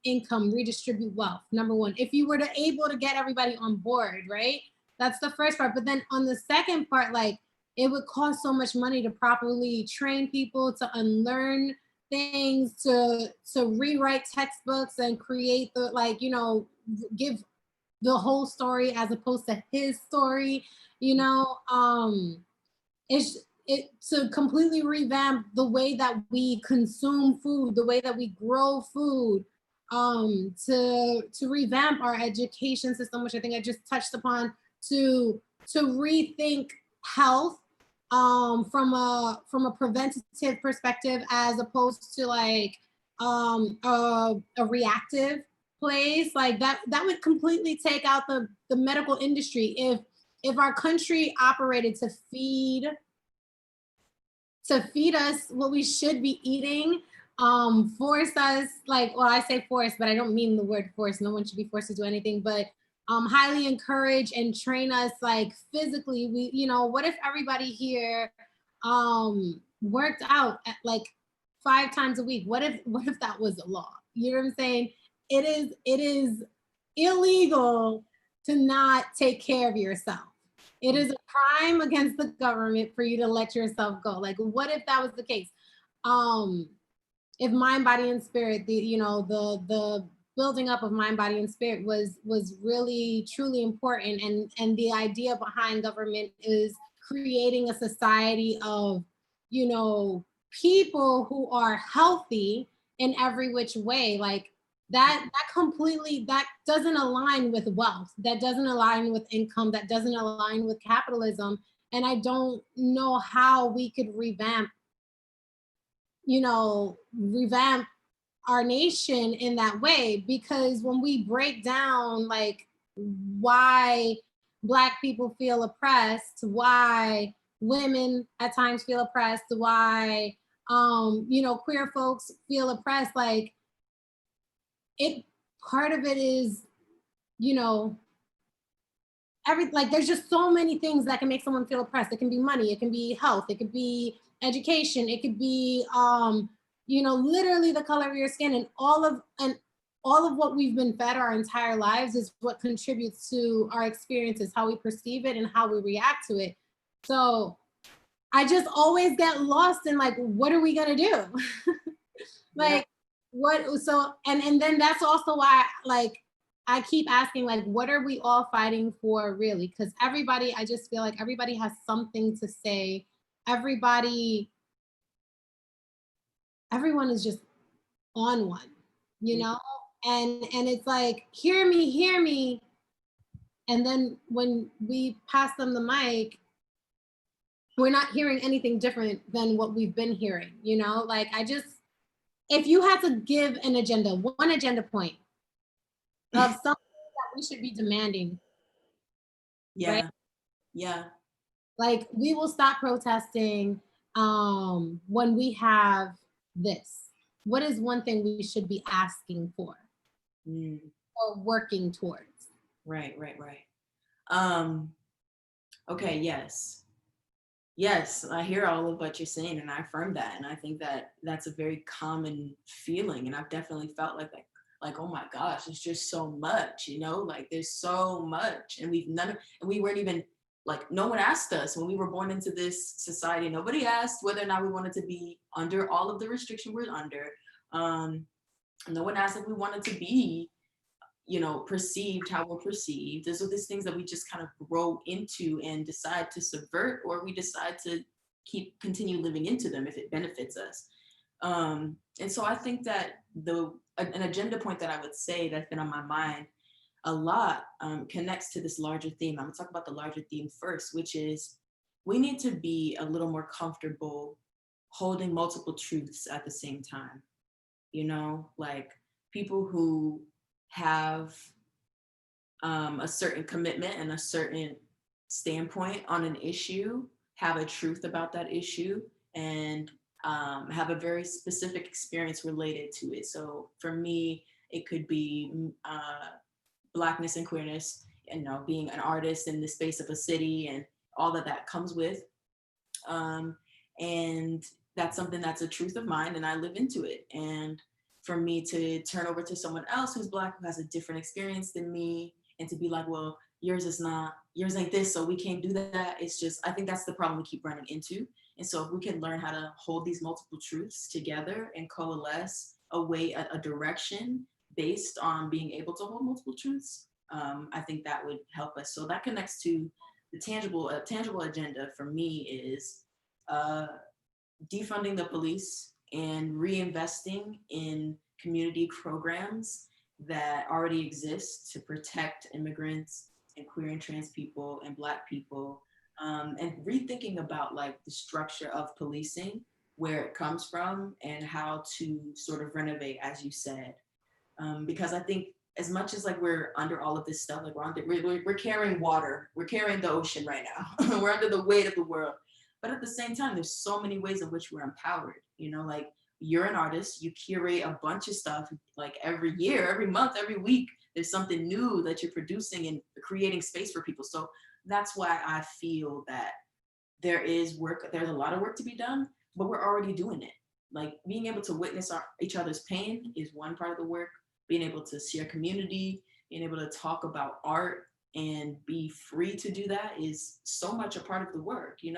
income, redistribute wealth, number one. If you were to able to get everybody on board, right? That's the first part. But then on the second part, like it would cost so much money to properly train people, to unlearn things, to rewrite textbooks and create the, like, you know, give the whole story as opposed to his story, you know. It to completely revamp the way that we consume food, the way that we grow food, to revamp our education system, which I think I just touched upon, to rethink health from a preventative perspective as opposed to like a reactive place. Like that would completely take out the medical industry if our country operated to feed us what we should be eating, force us, like, well, I say force, but I don't mean the word force. No one should be forced to do anything, but highly encourage and train us like physically. We, you know, what if everybody here worked out at like 5 times a week? What if that was a law? You know what I'm saying? It is illegal to not take care of yourself. It is a crime against the government for you to let yourself go. Like, what if that was the case? If mind, body, and spirit, the building up of mind, body, and spirit was really truly important, and the idea behind government is creating a society of, you know, people who are healthy in every which way. Like that completely, that doesn't align with wealth, that doesn't align with income, that doesn't align with capitalism. And I don't know how we could revamp our nation in that way, because when we break down like why Black people feel oppressed, why women at times feel oppressed, why queer folks feel oppressed. Like part of it is, there's just so many things that can make someone feel oppressed. It can be money, it can be health, it could be education, it could be literally the color of your skin, and all of what we've been fed our entire lives is what contributes to our experiences, how we perceive it and how we react to it. So I just always get lost in like, what are we gonna do? And then that's also why I keep asking, like, what are we all fighting for really? Because I just feel like everybody has something to say. Everyone is just on one, and it's like, hear me. And then when we pass them the mic, we're not hearing anything different than what we've been hearing, if you had to give one agenda point of something that we should be demanding. Yeah. Right? Yeah. Like, we will stop protesting when we have this. What is one thing we should be asking for or working towards? Right. Okay, yes, I hear all of what you're saying, and I affirm that, and I think that that's a very common feeling, and I've definitely felt like, oh my gosh, it's just so much, like there's so much, and we weren't even, like, no one asked us when we were born into this society. Nobody asked whether or not we wanted to be under all of the restriction we're under. No one asked if we wanted to be, perceived how we're perceived. Those are these things that we just kind of grow into and decide to subvert, or we decide to continue living into them if it benefits us. And so I think that an agenda point that I would say that's been on my mind a lot connects to this larger theme. I'm gonna talk about the larger theme first, which is we need to be a little more comfortable holding multiple truths at the same time. Like, people who have a certain commitment and a certain standpoint on an issue have a truth about that issue and have a very specific experience related to it. So for me, it could be Blackness and queerness, being an artist in the space of a city and all that comes with. And that's something that's a truth of mine, and I live into it. And for me to turn over to someone else who's Black, who has a different experience than me, and to be like, well, yours ain't this, so we can't do that. It's just, I think that's the problem we keep running into. And so if we can learn how to hold these multiple truths together and coalesce a direction based on being able to hold multiple truths, I think that would help us. So that connects to the tangible agenda for me is defunding the police and reinvesting in community programs that already exist to protect immigrants and queer and trans people and Black people, and rethinking about like the structure of policing, where it comes from, and how to sort of renovate, as you said. Because I think as much as like we're under all of this stuff, like we're carrying water, we're carrying the ocean right now, we're under the weight of the world. But at the same time, there's so many ways in which we're empowered. Like, you're an artist, you curate a bunch of stuff, like every year, every month, every week, there's something new that you're producing and creating space for people. So that's why I feel that there's a lot of work to be done, but we're already doing it. Like, being able to witness each other's pain is one part of the work. Being able to share community, being able to talk about art and be free to do that is so much a part of the work, in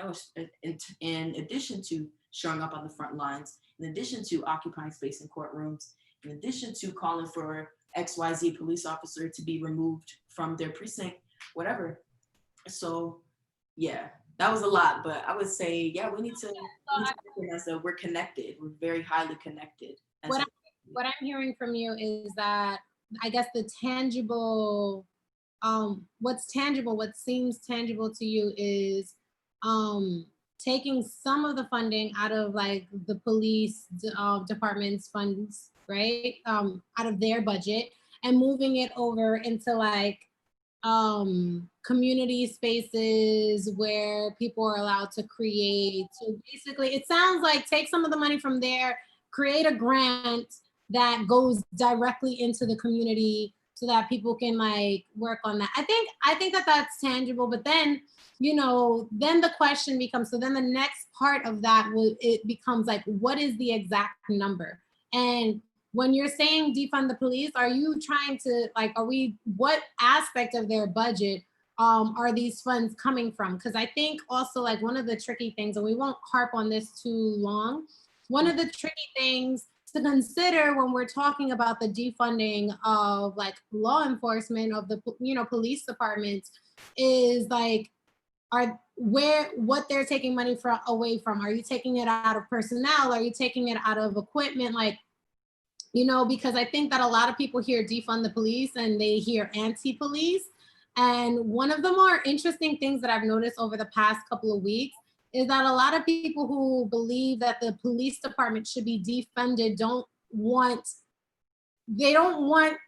addition to showing up on the front lines, in addition to occupying space in courtrooms, in addition to calling for XYZ police officer to be removed from their precinct, whatever. So yeah, that was a lot, but I would say, yeah, we need to recognize that we're connected. We're very highly connected. What I'm hearing from you is that, I guess, the tangible, what seems tangible to you is taking some of the funding out of like the police department's funds, right? Out of their budget, and moving it over into like community spaces where people are allowed to create. So basically, it sounds like take some of the money from there, create a grant that goes directly into the community so that people can like work on that. I think that that's tangible, but then, you know, then the question becomes, so then the next part of that it becomes like, what is the exact number? And when you're saying defund the police, are you trying to like, what aspect of their budget are these funds coming from? Because I think also like one of the tricky things, and we won't harp on this too long, one of the tricky things to consider when we're talking about the defunding of like law enforcement, of the, you know, police departments, is like, what they're taking money from away from. Are you taking it out of personnel? Are you taking it out of equipment? Like, you know, because I think that a lot of people hear defund the police and they hear anti-police. And one of the more interesting things that I've noticed over the past couple of weeks is that a lot of people who believe that the police department should be defunded don't want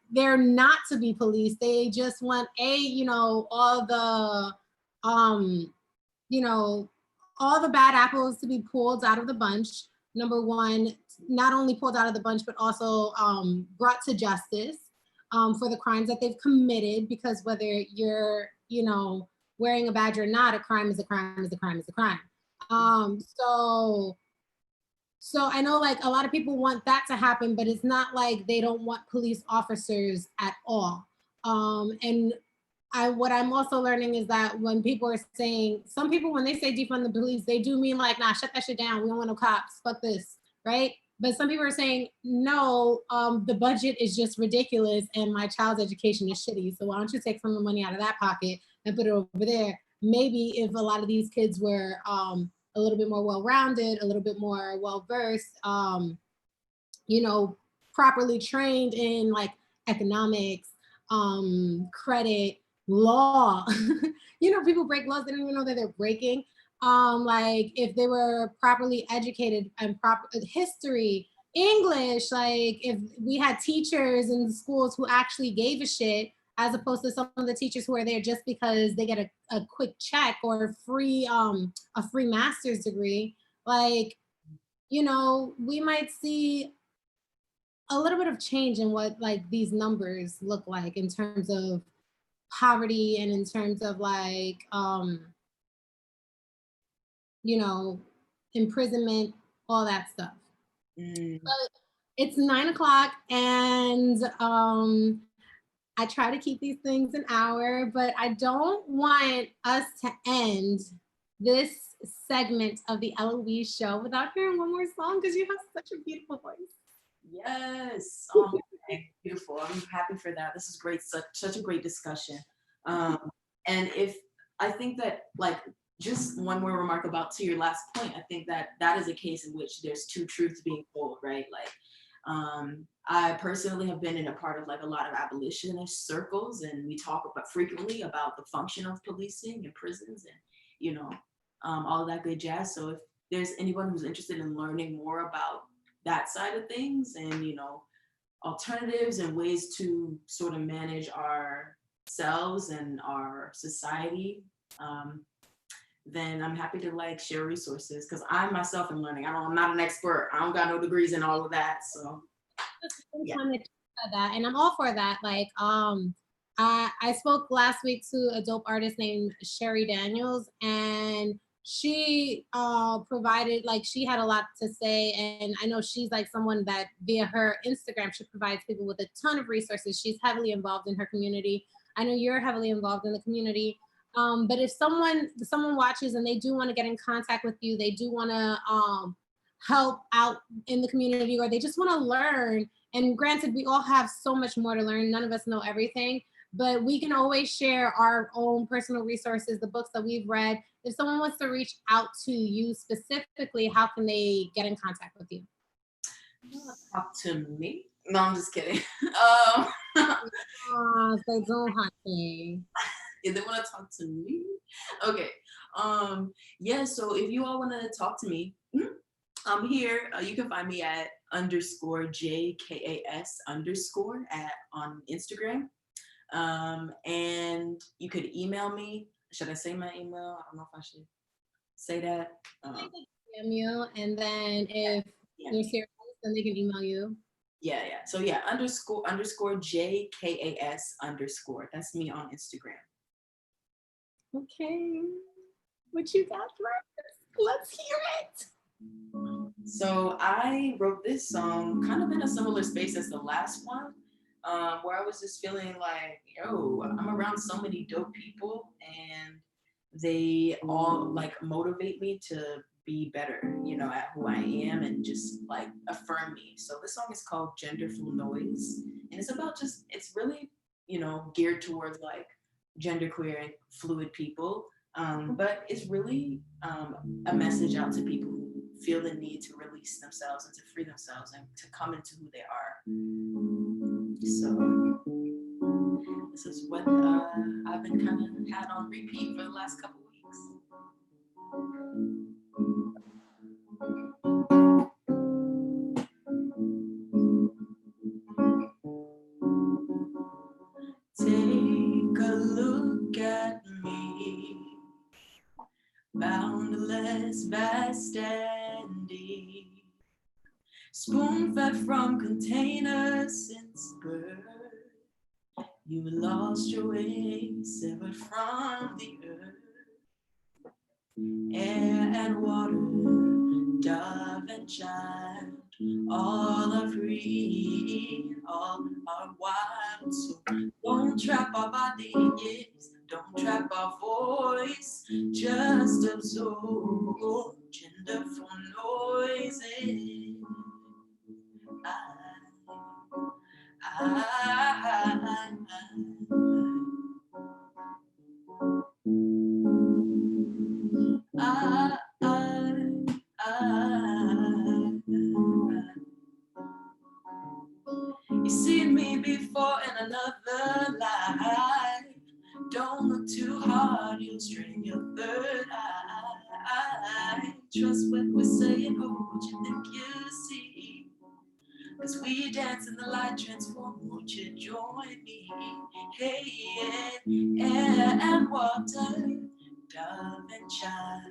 there not to be police. They just want you know, all the bad apples to be pulled out of the bunch. Number one, not only pulled out of the bunch, but also brought to justice for the crimes that they've committed, because whether you're, you know, wearing a badge or not, a crime is a crime is a crime is a crime. So I know like a lot of people want that to happen, but it's not like they don't want police officers at all. And what I'm also learning is that when people are saying, some people, when they say defund the police, they do mean like, nah, shut that shit down. We don't want no cops, fuck this, right? But some people are saying, no, the budget is just ridiculous and my child's education is shitty. So why don't you take some of the money out of that pocket and put it over there? Maybe if a lot of these kids were a little bit more well-rounded, a little bit more well-versed, you know, properly trained in like economics, credit, law. You know, people break laws, they don't even know that they're breaking. Like if they were properly educated and proper history, English, like if we had teachers in schools who actually gave a shit, as opposed to some of the teachers who are there just because they get a quick check or a free master's degree. Like, you know, we might see a little bit of change in what like these numbers look like in terms of poverty and in terms of like, you know, imprisonment, all that stuff. But it's 9 o'clock and I try to keep these things an hour, but I don't want us to end this segment of the Elouise Show without hearing one more song, because you have such a beautiful voice. Yes. Beautiful. I'm happy for that. This is great. Such a great discussion. And I think that like, just one more remark about to your last point, I think that that is a case in which there's two truths being told, right? Like, I personally have been in a part of like a lot of abolitionist circles, and we talk about frequently about the function of policing and prisons and, you know, all of that good jazz. So if there's anyone who's interested in learning more about that side of things and, you know, alternatives and ways to sort of manage ourselves and our society, then I'm happy to like share resources, because I myself am learning. I'm not an expert. I don't got no degrees in all of that. So yeah. That, and I'm all for that. Like I spoke last week to a dope artist named Sherry Daniels, and she provided, like, she had a lot to say, and I know she's like someone that via her Instagram, she provides people with a ton of resources. She's heavily involved in her community. I know you're heavily involved in the community. But if someone watches and they do want to get in contact with you, they do want to help out in the community, or they just want to learn, and granted, we all have so much more to learn. None of us know everything, but we can always share our own personal resources, the books that we've read. If someone wants to reach out to you specifically, how can they get in contact with you? Talk to me? No, I'm just kidding. They don't have to. If they want to talk to me, okay. Yeah, so if you all want to talk to me, I'm here. You can find me at _JKAS_ on Instagram. And you could email me. Should I say my email? I don't know if I should say that. DM you, and then if you're serious, then they can email you. Yeah. So yeah, __ JKAS_. That's me on Instagram. Okay. What you got for us? Let's hear it. So I wrote this song kind of in a similar space as the last one, where I was just feeling like, yo, I'm around so many dope people and they all like motivate me to be better, you know, at who I am and just like affirm me. So this song is called Genderful Noise, and it's about just, it's really, you know, geared towards like genderqueer and fluid people. But it's really a message out to people who feel the need to release themselves and to free themselves and to come into who they are. So this is what I've been kind of had on repeat for the last couple weeks. Take a look at me, boundless, vast and deep, spoon-fed from containers since birth. You lost your way, severed from the earth. Air and water, dove and child, all are free, all are wild. So don't trap our bodies, don't trap our voice, just absorb genderful noises. You seen me before in another life. Don't look too hard, you'll strain your third eye. Trust what we're saying, or what you think you see. Cause we dance in the light, transform, won't you join me? Hey, air and water, dove and child,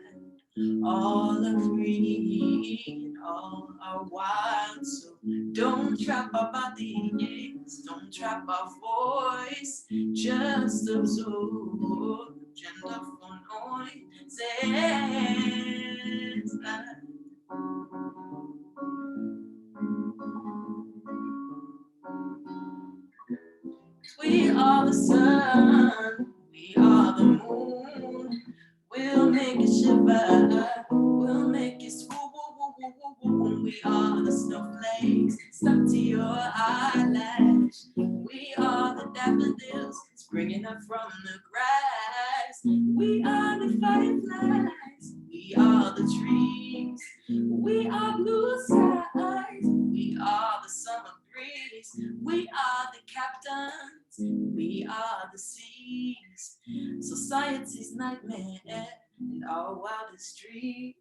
all are free and all are wild. So don't trap our bodies, don't trap our voice, just absorb genderful noises. We are the sun, we are the moon. We'll make it shiver, we'll make it swoon. We are the snowflakes stuck to your eyelash. We are the daffodils springing up from the grass. We are the fireflies, we are the trees. We are blue skies, we are the summer breeze. We are the captains, we are the seas. Society's nightmare and our wildest dreams.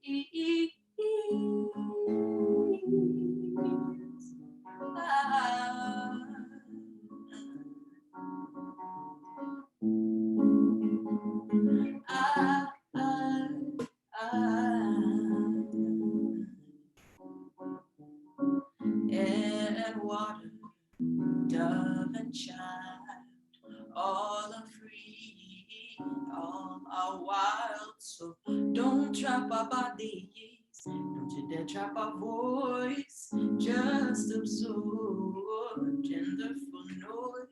Air and water, dove and child, all are free, all are wild. So don't trap our bodies, don't you dare trap our voice, just absorb genderful noises.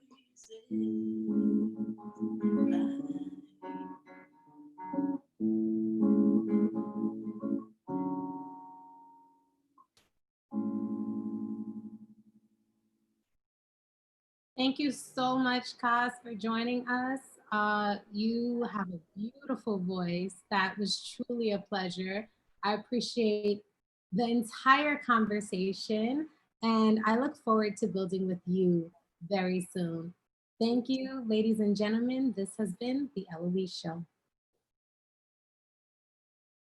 Thank you so much, Kaz, for joining us. You have a beautiful voice. That was truly a pleasure. I appreciate the entire conversation, and I look forward to building with you very soon. Thank you, ladies and gentlemen. This has been the Elouise Show.